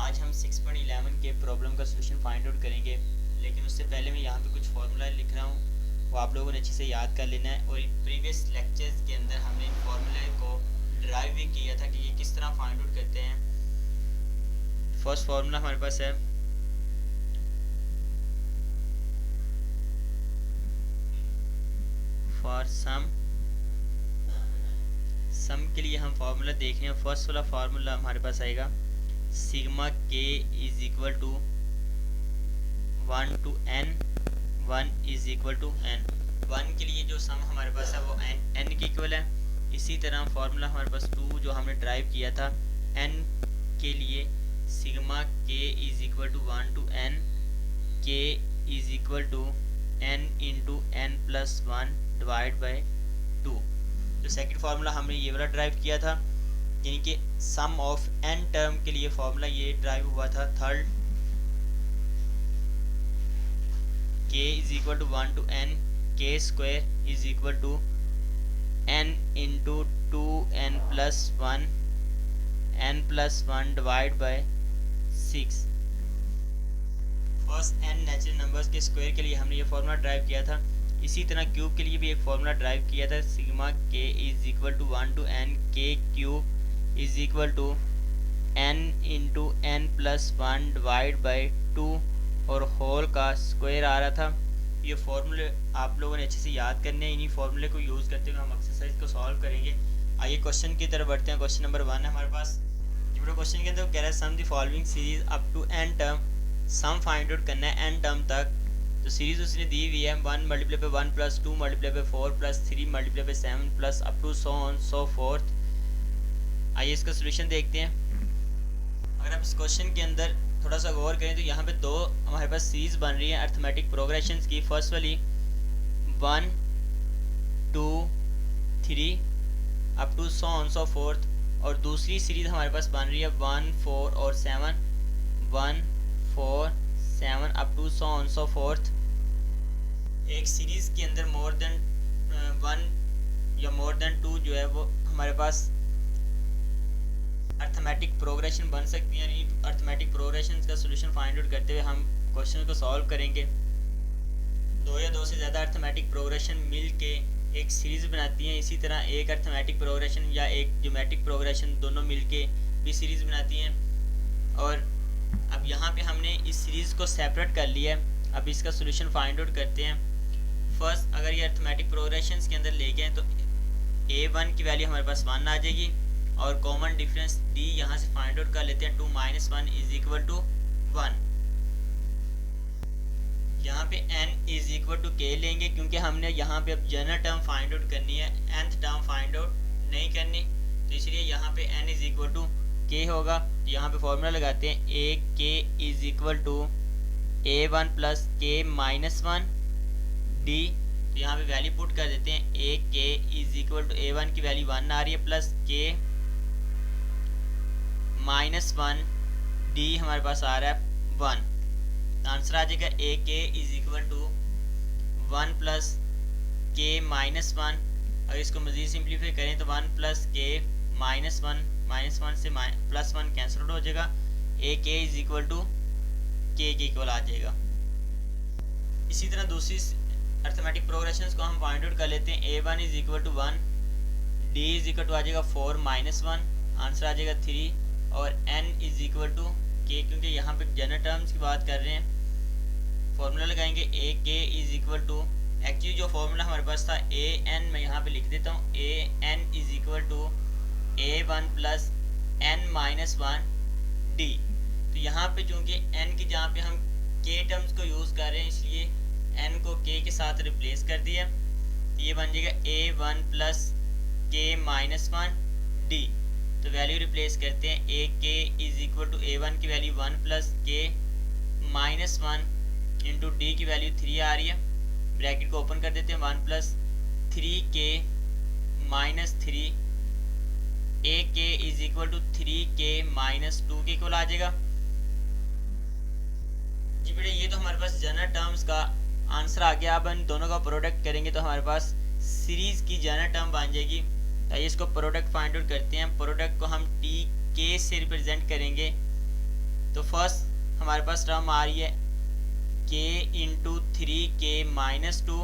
आज हम 6.11 के प्रॉब्लम का सोल्यूशन फाइंड आउट करेंगे, लेकिन उससे पहले मैं यहाँ पे कुछ फार्मूला लिख रहा हूँ, वो आप लोगों ने अच्छे से याद कर लेना है। और प्रीवियस लेक्चर्स के अंदर हमने इन फार्मूले को ड्राइव भी किया था कि ये किस तरह फाइंड आउट करते हैं। फर्स्ट फार्मूला हमारे पास है फॉर सम के लिए हम फार्मूला देख रहे हैं। फर्स्ट वाला फार्मूला हमारे पास आएगा sigma K is equal to 1 to n, 1 is equal to n। 1 के लिए जो सम हमारे पास है वो n के इक्वल है। इसी तरह फार्मूला हमारे पास 2 जो हमने ड्राइव किया था n के लिए sigma K is equal to 1 to n, k is equal to n into n plus 1 divide by 2। जो सेकंड फार्मूला हमने ये वाला ड्राइव किया था, यानी कि सम ऑफ n टर्म के लिए फार्मूला ये ड्राइव हुआ था। Third k is equal to 1 to n, k square is equal to n into 2n plus 1, n plus 1 divide by 6। First n natural numbers के स्क्वायर के लिए हमने ये फार्मूला ड्राइव किया था। इसी तरह क्यूब के लिए भी एक फार्मूला ड्राइव किया था, sigma k is equal to 1 to n, k cube is equal to n into n plus 1 divide by 2 और होल का स्क्वायर आ रहा था। ये फार्मूले आप लोगों ने अच्छे से याद करने हैं। इन्हीं फार्मूले को यूज़ करते हुए हम एक्सरसाइज को सॉल्व करेंगे। आइए क्वेश्चन की तरफ बढ़ते हैं। क्वेश्चन नंबर 1 है हमारे पास। जो क्वेश्चन के अंदर कह रहा है sum the following series up to n term, sum find out करना है n टर्म तक। तो सीरीज उसने दी हुई है 1 multiply by 1 plus 2 multiply by 4 plus 3 multiply by 7 plus up to so on so forth. आइए इसका सोल्यूशन देखते हैं। अगर आप इस क्वेश्चन के अंदर थोड़ा सा गौर करें तो यहाँ पे दो हमारे पास सीरीज बन रही है अर्थमेटिक प्रोग्रेशंस की। फर्स्ट वाली 1 2 3 up to so on so forth, और दूसरी सीरीज हमारे पास बन रही है 1 4 और 7, 1 4 7 up to so on so forth. एक सीरीज के अंदर मोर देन 1 या मोर देन 2 जो है वो हमारे पास अर्थमेटिक प्रोग्रेशन बन सकती है। इन अर्थमेटिक प्रोग्रेशन का सोल्यूशन फाइंड आउट करते हुए हम क्वेश्चन को सॉल्व करेंगे। दो या दो से ज़्यादा अर्थमेटिक प्रोग्रेशन मिल के एक सीरीज बनाती हैं। इसी तरह एक अर्थमेटिक प्रोग्रेशन या एक ज्योमेट्रिक प्रोग्रेशन दोनों मिल के भी सीरीज बनाती हैं। और अब यहाँ पे हमने इस सीरीज़ को सेपरेट कर लिया है। अब इसका सोल्यूशन फाइंड आउट करते हैं। फर्स्ट अगर ये अर्थमेटिक प्रोग्रेशन के अंदर ले गए तो a1 की वैल्यू हमारे पास 1 आ जाएगी, और कॉमन डिफरेंस d यहाँ से फाइंड आउट कर लेते हैं। 2 माइनस 1 इज इक्वल टू 1। यहाँ पे n is equal to k लेंगे, क्योंकि हमने यहाँ पे अब जनरल टर्म फाइंड आउट करनी है, nth टर्म फाइंड आउट नहीं करनी, तो इसलिए यहाँ पे n is equal to k होगा। तो यहाँ पे फॉर्मूला लगाते हैं a k is equal to a1 plus k minus 1 d। तो यहाँ पे वैल्यू पुट कर देते हैं a k is equal to a1 की वैल्यू 1 आ रही है प्लस k माइनस 1 d हमारे पास आ रहा है 1। आंसर आ जाएगा a k is equal to 1 plus k minus 1। अगर इसको मज़ीद सिंप्लीफाई करें तो 1 प्लस k माइनस 1 से प्लस 1 कैंसिल आउट हो जाएगा। a k is equal to k के इक्वल आ जाएगा। इसी तरह दूसरी अर्थमेटिक प्रोग्रेशंस को हम फाइंड आउट कर लेते हैं। a1 is equal to 1, d is equal to आ जाएगा 4 माइनस 1, आंसर आ जाएगा 3, और n is equal to k, क्योंकि यहाँ पे जनरल टर्म्स की बात कर रहे हैं। फॉर्मूला लगाएंगे a k is equal to, actually जो फॉर्मूला हमारे पास था a n, मैं यहाँ पे लिख देता हूँ a n is equal to a1 plus n minus 1 d। तो यहाँ पे चूँकि n की जहाँ पे हम k टर्म्स को यूज़ कर रहे हैं, इसलिए n को k के साथ रिप्लेस कर दिया। तो ये बन जाएगा a1 plus k minus 1 d। तो वैल्यू रिप्लेस करते हैं a k is equal to a1 की value 1 plus k minus 1 into d की वैल्यू 3 आ रही है। ब्रैकेट को ओपन कर देते हैं, 1 plus 3k minus 3, a k is equal to 3k minus 2 के इक्वल आ जाएगा। जी बेटे ये तो हमारे पास जनरल टर्म्स का आंसर आ गया। अब इन दोनों का प्रोडक्ट करेंगे तो हमारे पास सीरीज की जनरल टर्म बन जाएगी। आइए इसको प्रोडक्ट फाइंड आउट करते हैं। प्रोडक्ट को हम टी के से रिप्रेजेंट करेंगे। तो फर्स्ट हमारे पास टर्म आ रही है k इंटू 3k-2।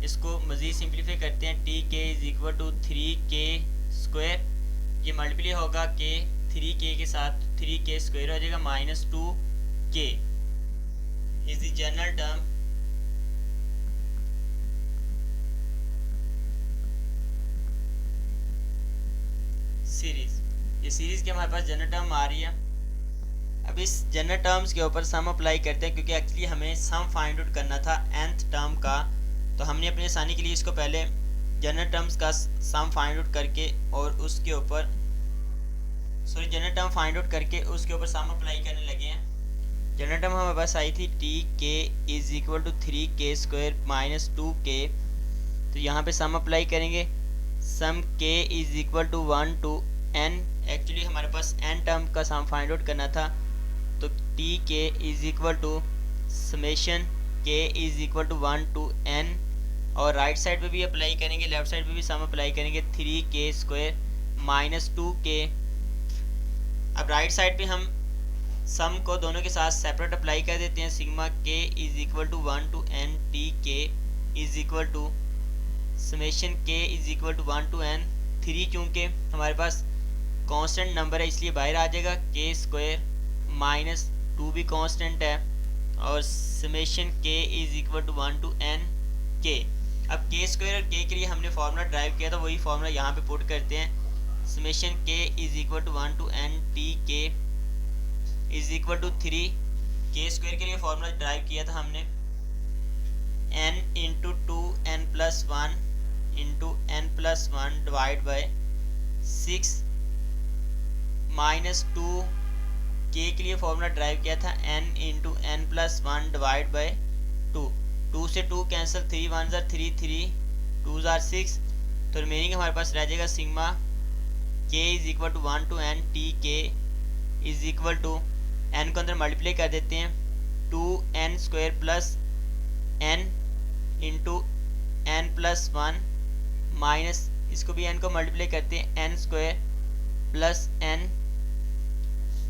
इसको मज़ीद सिंप्लीफाई करते हैं, टी के is equal to 3k square, ये मल्टीप्लाई होगा k 3k के साथ, 3k स्क्वायर हो जाएगा -2k is the general term series. ये सीरीज की हमारे पास जनरल टर्म आ रही है। अब इस जनरल टर्म्स के ऊपर सम अप्लाई करते हैं, क्योंकि एक्चुअली हमें सम फाइंड आउट करना था nth टर्म का, तो हमने अपनी आसानी के लिए इसको पहले जनरल टर्म्स का सम फाइंड आउट करके और उसके ऊपर जनरल टर्म फाइंड आउट करके उसके ऊपर सम अप्लाई करने लगे हैं। जनरल टर्म हमारे पास आई थी टी के is equal to 3k square -2k, तो यहाँ पे सम अप्लाई करेंगे, sum k is equal to 1 to n। Actually हमारे पास n टर्म का सम फाइंड आउट करना था, तो टी के is equal to summation k is equal to 1 to n, और राइट साइड पे भी अप्लाई करेंगे, लेफ्ट साइड पे भी सम अप्लाई करेंगे, 3k स्क्वायर -2k। अब राइट साइड पे हम सम को दोनों के साथ सेपरेट अप्लाई कर देते हैं, sigma k is equal to 1 to n T के is equal to summation k is equal to 1 to n। 3 चूँकि हमारे पास कांस्टेंट नंबर है इसलिए बाहर आ जाएगा, k स्क्वायर -2 भी कांस्टेंट है, और summation k is equal to 1 to n k। अब k स्क्वायर और k के लिए हमने फार्मूला ड्राइव किया था, वही फार्मूला यहाँ पे पुट करते हैं, summation k is equal to 1 to n T के is equal to 3। k square के लिए फार्मूला ड्राइव किया था हमने, n into 2n+1 into n+1 divide by 6 -2। k के लिए फॉर्मूला ड्राइव किया था n into n+1 divide by 2। 2 से 2 कैंसिल, 3 1 ज़ार 3, 3 2 ज़ार 6, तो रिमेनिंग हमारे पास रह जाएगा sigma k is equal to 1 to n T के इज इक्वल टू n को अंदर मल्टीप्लाई कर देते हैं, 2n square plus n into n+1 minus, इसको भी n को मल्टीप्लाई करते हैं, n स्क्वायर प्लस n,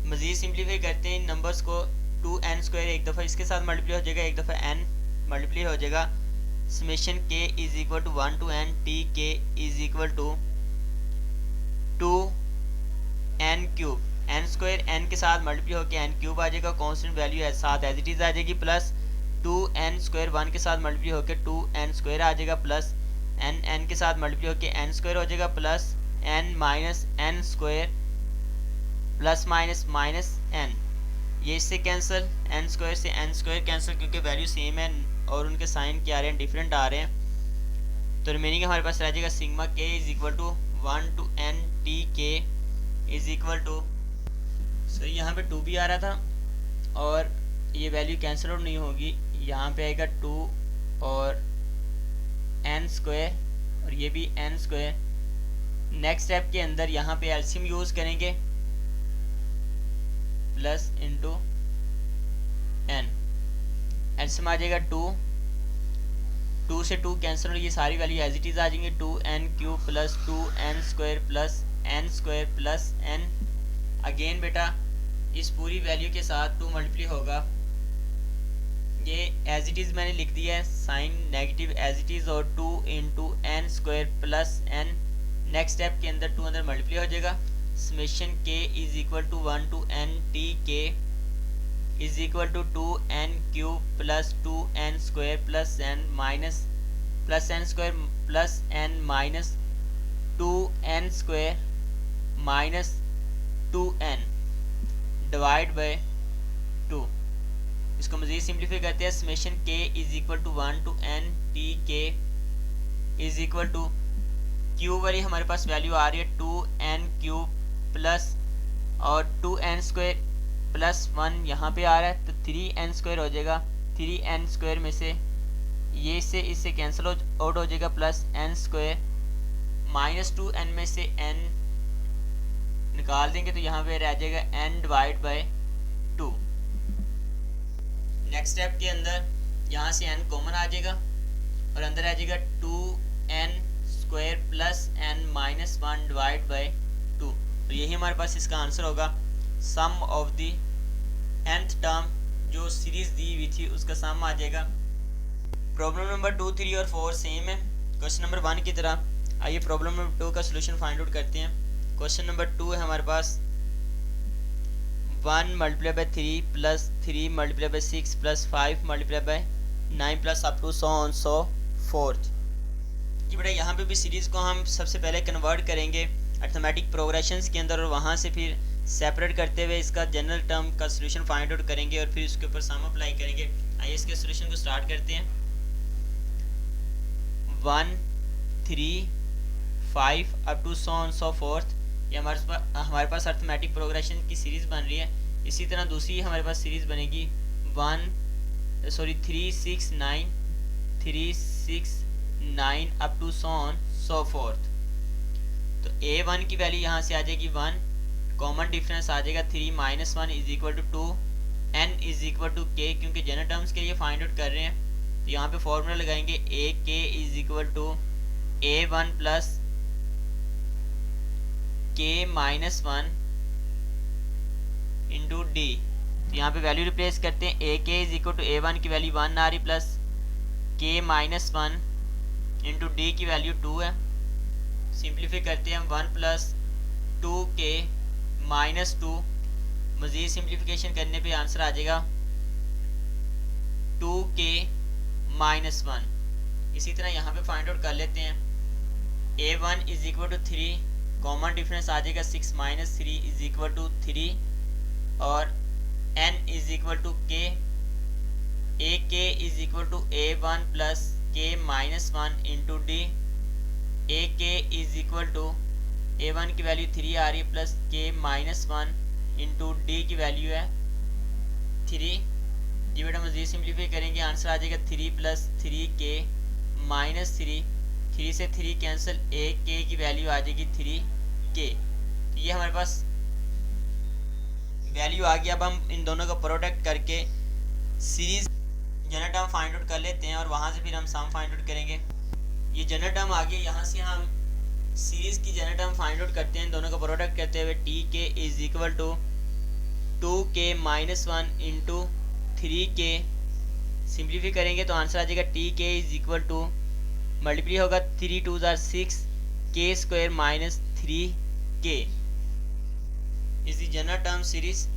मज़ीद सिंप्लीफाई करते हैं इन नंबर्स को, 2n स्क्वायर एक दफ़ा इसके साथ मल्टीप्लाई हो जाएगा, एक दफ़ा n मल्टीप्लाई हो जाएगा, summation k is equal to 1 to n T के is equal to 2n cube, n square n के साथ मल्टीप्लाई होकर n क्यूब आ जाएगा, कांस्टेंट वैल्यू साथ एज इट इज़ आ जाएगी, प्लस 2n स्क्वायर 1 के साथ मल्टीप्लाई होकर 2n स्क्वायर आ जाएगा, प्लस n के साथ मल्टीप्लाई होकर n स्क्वायर हो जाएगा, plus n minus n square plus minus minus n, ये इससे कैंसिल, n स्क्वायर से n स्क्वायर कैंसिल, क्योंकि वैल्यू सेम है और उनके साइन क्या आ रहे हैं, डिफरेंट आ रहे हैं। तो रिमेनिंग हमारे पास रह जाएगा sigma k is equal to 1 to n T के इज इक्वल टू, सो यहाँ पे 2 भी आ रहा था और ये वैल्यू कैंसिल आउट नहीं होगी, यहाँ पे आएगा 2 और n स्क्वायर और ये भी n स्क्वायर। नेक्स्ट स्टेप के अंदर यहाँ पे एलसीएम यूज़ करेंगे, प्लस इंटू n, एलसीएम आ जाएगा 2 से 2 कैंसिल और ये सारी वैल्यू एज इट इज़ आ जाएंगे, 2n cube plus 2n square plus n square plus n। Again बेटा इस पूरी वैल्यू के साथ 2 मल्टीप्लाई होगा, ये एज इट इज़ मैंने लिख दिया है, sign negative as it is, और 2 into n square plus n। Next step के अंदर 2 अंदर मल्टीप्लाई हो जाएगा, summation k is equal to 1 to n T के is equal to 2n cube plus 2n square plus n minus plus n square plus n minus 2n square minus 2n divide by 2। इसको मज़ीद simplify करते हैं, summation k is equal to 1 to n T के is equal to, cube वाली हमारे पास value आ रही है 2n cube plus और 2n स्क्वायर प्लस 1 यहाँ पे आ रहा है, तो 3n स्क्वायर हो जाएगा, 3n स्क्वायर में से ये से इससे कैंसिल आउट हो जाएगा, plus n square minus 2n में से n निकाल देंगे तो यहाँ पे रह जाएगा n divide by 2। Next step के अंदर यहाँ से n कॉमन आ जाएगा और अंदर आ जाएगा 2n square plus n minus 1 divide by 2, तो यही हमारे पास इसका आंसर होगा। सम ऑफ द nth टर्म जो सीरीज दी हुई थी उसका सम आ जाएगा। प्रॉब्लम नंबर 2, 3 और 4 सेम है क्वेश्चन नंबर 1 की तरह। आइए प्रॉब्लम नंबर 2 का सोल्यूशन फाइंड आउट करते हैं। क्वेश्चन नंबर 2 है हमारे पास 1 multiply by 3 plus 3 multiply by 6 plus 5 multiply by 9 plus up to so on so forth. कि बेटा यहाँ पे भी सीरीज़ को हम सबसे पहले कन्वर्ट करेंगे अर्थमेटिक प्रोग्रेशंस के अंदर और वहाँ से फिर सेपरेट करते हुए इसका जनरल टर्म का सोल्यूशन फाइंड आउट करेंगे और फिर उसके ऊपर सम अप्लाई करेंगे। आइए इसके सोल्यूशन को स्टार्ट करते हैं। 1 3 5 up to so on so forth, ये हमारे पास अर्थमेटिक प्रोग्रेशन की सीरीज़ बन रही है। इसी तरह दूसरी हमारे पास सीरीज़ बनेगी 3 6 9 3 6 9 up to so on so forth. तो a1 की वैल्यू यहाँ से आ जाएगी 1, कॉमन डिफरेंस आ जाएगा 3 minus 1 is equal to 2, n is equal to k, क्योंकि जनरल टर्म्स के लिए फाइंड आउट कर रहे हैं तो यहाँ पे फॉर्मूला लगाएंगे a k is equal to a1 plus k minus 1 into D. तो यहाँ पे वैल्यू रिप्लेस करते हैं, a k is equal to a1 की वैल्यू 1 आ रही plus k minus 1 into D की वैल्यू 2 है। सिंप्लीफाई करते हैं हम 1 प्लस 2k माइनस 2, मज़ीद सिंप्लीफिकेशन करने पे आंसर आ जाएगा 2k माइनस 1। इसी तरह यहाँ पे फाइंड आउट कर लेते हैं a1 is equal to 3, common difference आ जाएगा 6 माइनस 3 इज इक्वल टू 3 और n is equal to k, a k is equal to a1 plus k minus 1 into D, a k is equal to a1 की value 3 आ रही है plus k minus 1 into D की value है 3। ये बेटा मज़ीद सिंप्लीफाई करेंगे, आंसर आ जाएगा 3 प्लस 3k माइनस 3 से 3 कैंसिल, a k की वैल्यू आ जाएगी 3k। ये हमारे पास वैल्यू आ गया। अब हम इन दोनों का प्रोडक्ट करके series general term find out कर लेते हैं और वहाँ से फिर हम सम फाइंड आउट करेंगे। ये जनरल टर्म आ गया, यहाँ से हम सीरीज की जनरल टर्म फाइंड आउट करते हैं दोनों का प्रोडक्ट करते हुए। टी के is equal to 2k minus 1 into 3k, simplify करेंगे तो आंसर आ जाएगा टी के इज इक्वल टू मल्टीप्लाई होगा 3 2 6 k square minus 3k is the general term series.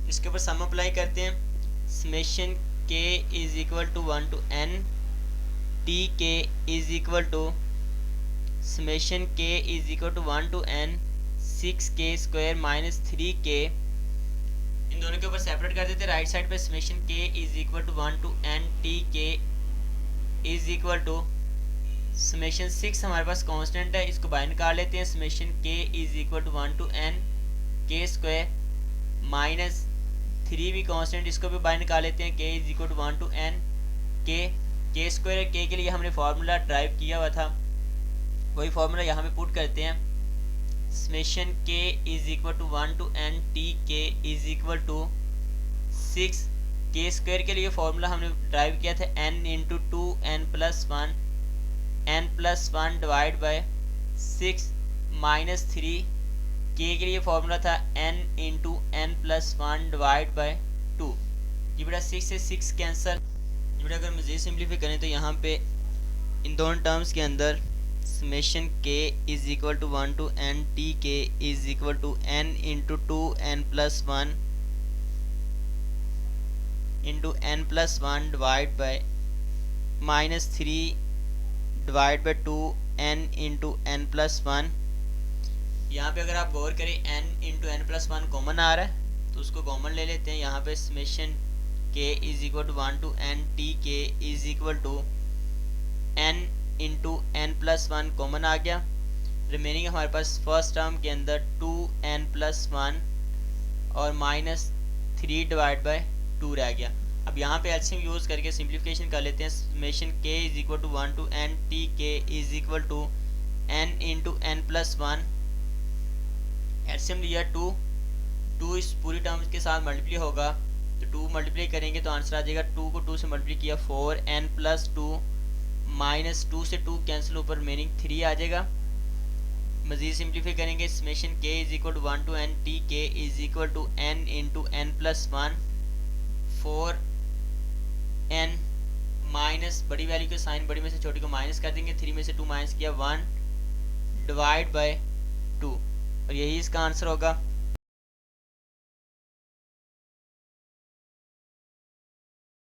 इसके ऊपर सम अप्लाई करते हैं। Summation k is equal to 1 to n, T के is equal to summation k is equal to 1 to n 6k square minus 3k। इन दोनों के ऊपर separate कर देते हैं। राइट साइड पे summation k is equal to 1 to n T के इज इक्वल टू समेशन 6 हमारे पास कांस्टेंट है, इसको बाहर निकाल लेते हैं। Summation k is equal to 1 to n k square minus 3 भी कांस्टेंट, इसको भी बाहर निकाल लेते हैं। k is equal to 1 to n k square k के लिए हमने फार्मूला ड्राइव किया हुआ था, वही फार्मूला यहाँ पे पुट करते हैं। Summation k is equal to 1 to n T के is equal to 6, k square के लिए फार्मूला हमने ड्राइव किया था n into 2n plus 1 divide by 6 minus 3, k के लिए फार्मूला था n into n plus 1 divide by 2। ये बेटा 6 से 6 कैंसल। ये बेटा अगर मज़ीद सिंप्लीफाई करें तो यहाँ पे इन दोनों टर्म्स के अंदर summation k is equal to 1 to n T के is equal to n into 2n plus 1 into n plus 1 divide by minus 3 divide by 2 n into n plus 1। यहाँ पे अगर आप गौर करें n into n plus 1 common आ रहा है तो उसको कॉमन ले लेते हैं। यहाँ पे summation k is equal to 1 to n T के is equal to n into n plus 1 common आ गया। रिमेनिंग हमारे पास फर्स्ट टर्म के अंदर 2n प्लस 1 और माइनस 3 डिवाइड बाय 2 रह गया। अब यहाँ पे एलसीएम यूज़ करके सिंप्लीफिकेशन कर लेते हैं। Summation k is equal to 1 to n T के is equal to n into n plus 1, LCM लिया 2 इस पूरी टर्म्स के साथ मल्टीप्लाई होगा तो 2 मल्टीप्लाई करेंगे तो आंसर आ जाएगा 2 को 2 से मल्टीप्लाई किया 4n+2 माइनस 2 से 2 कैंसिल, ऊपर मीनिंग 3 आ जाएगा। मजीद सिंप्लीफाई करेंगे summation k is equal to 1 to n t k is equal to n into n+1 4n minus बड़ी वैल्यू के साइन बड़ी में से छोटी को माइनस कर देंगे, 3 में से 2 माइनस किया 1 डिवाइड बाय 2 और यही इसका आंसर होगा।